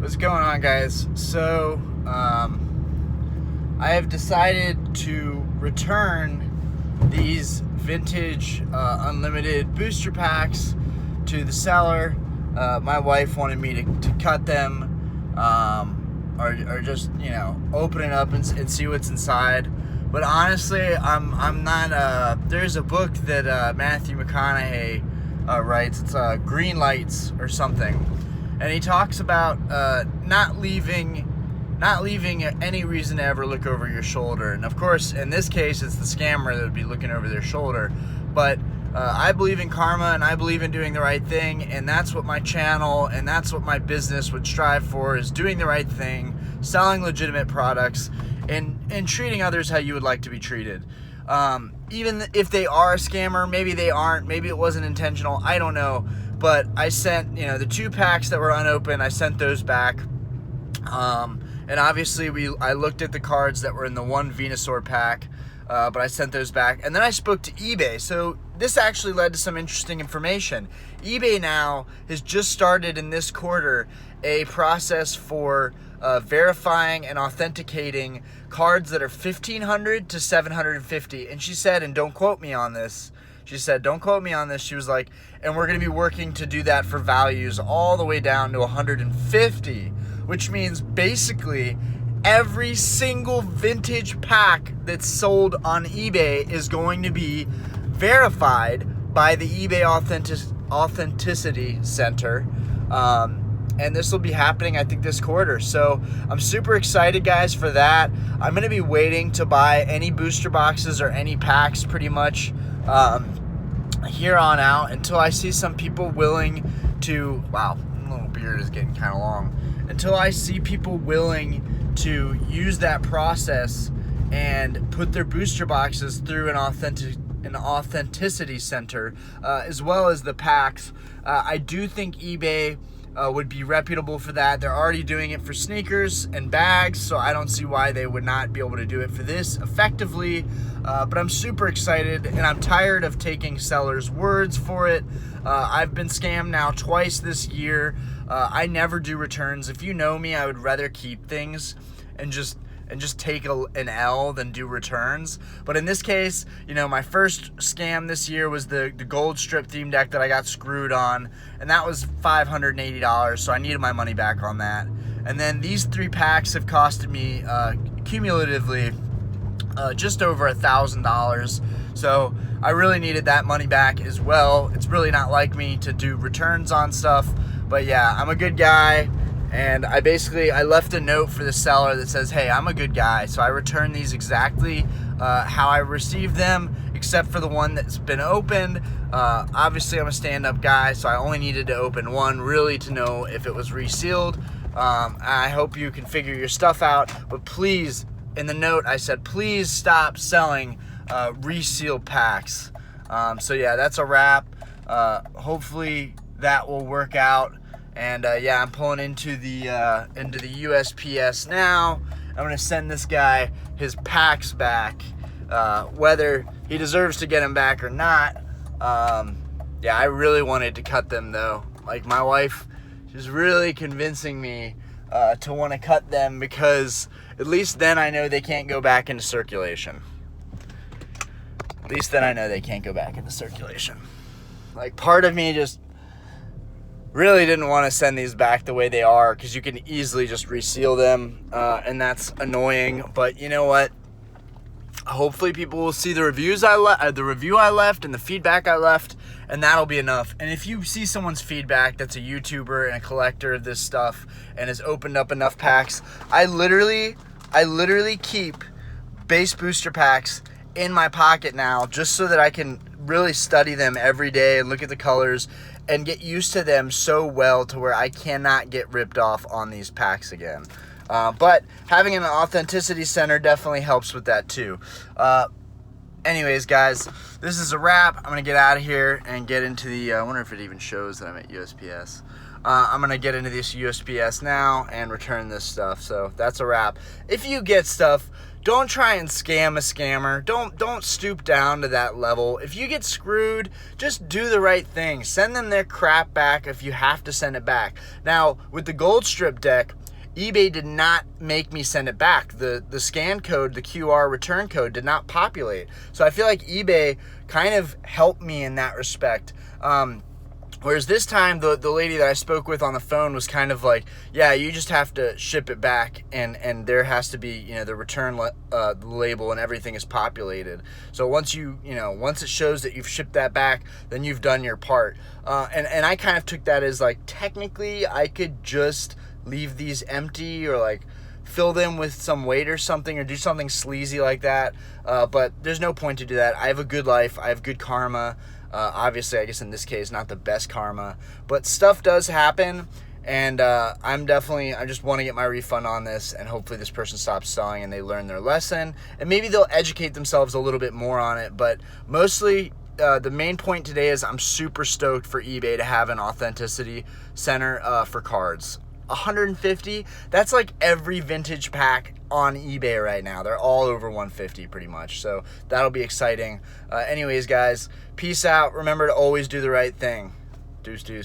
What's going on, guys? So, I have decided to return these vintage unlimited booster packs to the seller. My wife wanted me to cut them, or just, open it up and see what's inside. But honestly, I'm not. There's a book that Matthew McConaughey writes. It's Green Lights or something, and he talks about not leaving any reason to ever look over your shoulder. And of course, in this case, it's the scammer that would be looking over their shoulder. But I believe in karma, and I believe in doing the right thing, and that's what my channel and that's what my business would strive for, is doing the right thing, selling legitimate products, and treating others how you would like to be treated. Even if they are a scammer, maybe they aren't, maybe it wasn't intentional, I don't know. But I sent, the 2 packs that were unopened, I sent those back. And obviously I looked at the cards that were in the 1 Venusaur pack, but I sent those back. And then I spoke to eBay. So this actually led to some interesting information. eBay now has just started in this quarter a process for verifying and authenticating cards that are $1,500 to $750. And she said, and don't quote me on this, she said, don't quote me on this. She was like, and we're going to be working to do that for values all the way down to $150, which means basically every single vintage pack that's sold on eBay is going to be verified by the eBay Authenticity Center. And this will be happening, I think, this quarter. So I'm super excited, guys, for that. I'm going to be waiting to buy any booster boxes or any packs pretty much here on out until I see some people willing to, wow, my little beard is getting kind of long, until I see people willing to use that process and put their booster boxes through an authenticity center, as well as the packs. I do think eBay would be reputable for that. They're already doing it for sneakers and bags, so I don't see why they would not be able to do it for this effectively. But I'm super excited, and I'm tired of taking sellers' words for it. I've been scammed now twice this year. I never do returns. If you know me, I would rather keep things and just take an L than do returns. But in this case, my first scam this year was the gold strip theme deck that I got screwed on, and that was $580, so I needed my money back on that. And then these 3 packs have costed me cumulatively just over $1,000, so I really needed that money back as well. It's really not like me to do returns on stuff, but yeah, I'm a good guy. And I left a note for the seller that says, hey, I'm a good guy. So I returned these exactly how I received them, except for the one that's been opened. Obviously, I'm a stand-up guy, so I only needed to open one really to know if it was resealed. I hope you can figure your stuff out. But please, in the note, I said, please stop selling resealed packs. So yeah, that's a wrap. Hopefully that will work out. And yeah, I'm pulling into the USPS now. I'm gonna send this guy his packs back, whether he deserves to get them back or not. Yeah, I really wanted to cut them though. Like, my wife is really convincing me to want to cut them, because at least then I know they can't go back into circulation. At least then I know they can't go back into circulation. Like, part of me just really didn't want to send these back the way they are, because you can easily just reseal them, and that's annoying. But you know what? Hopefully people will see the reviews the review I left and the feedback I left, and that'll be enough. And if you see someone's feedback that's a YouTuber and a collector of this stuff and has opened up enough packs, I literally keep base booster packs in my pocket now, just so that I can really study them every day and look at the colors and get used to them so well to where I cannot get ripped off on these packs again. But having an authenticity center definitely helps with that too. Anyways, guys, this is a wrap. I'm going to get out of here and get into the, I wonder if it even shows that I'm at USPS. I'm going to get into this USPS now and return this stuff. So that's a wrap. If you get stuff, don't try and scam a scammer. Don't stoop down to that level. If you get screwed, just do the right thing. Send them their crap back if you have to send it back. Now, with the Gold Strip deck, eBay did not make me send it back. The scan code, the QR return code did not populate. So I feel like eBay kind of helped me in that respect. Whereas this time, the lady that I spoke with on the phone was kind of like, yeah, you just have to ship it back, and there has to be, the return label and everything is populated. So once once it shows that you've shipped that back, then you've done your part. And I kind of took that as like, technically, I could just leave these empty or like fill them with some weight or something, or do something sleazy like that. But there's no point to do that. I have a good life. I have good karma. Obviously, I guess in this case, not the best karma, but stuff does happen, and I just want to get my refund on this, and hopefully this person stops selling and they learn their lesson, and maybe they'll educate themselves a little bit more on it. But mostly, the main point today is I'm super stoked for eBay to have an authenticity center for cards. 150, that's like every vintage pack on eBay right now. They're all over 150 pretty much, so that'll be exciting. Anyways, guys, peace out. Remember to always do the right thing. Deuce deuce.